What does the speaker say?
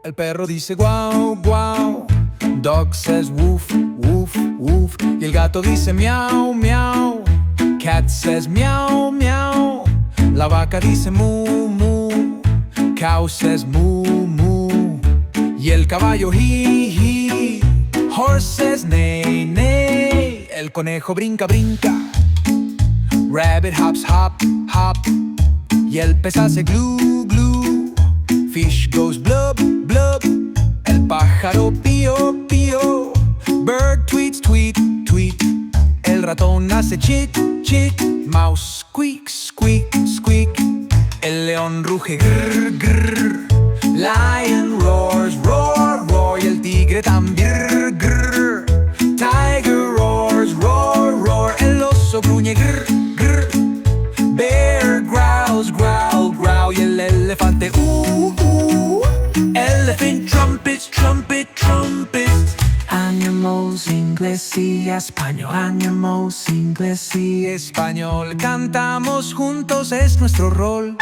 El perro dice guau, guau. Dog says woof, woof, woof. Y el gato dice miau, miau. Cat says meow, meow. La vaca dice mu, mu. Cow says mu, mu. Y el caballo hi, hi. Horse says neigh, neigh. El conejo brinca, brinca. Rabbit hops, hop, hop. Y el pez hace glue, glue. Fish goes blub, blub. El pájaro pío, pío. Bird tweets, tweet, tweet. El ratón hace chit, chit. Mouse squeak, squeak, squeak. El león ruge grrr, grrr. Lion roars, roar, roar. Y el tigre también grrr. Tiger roars, roar, roar. El oso gruñe grrr, grrr. Bear growls, growl, growl. Y el elefante Elephant trumpets, trumpet, trumpet. Animals, inglés y español. Animals, inglés y español. Cantamos juntos, es nuestro rol.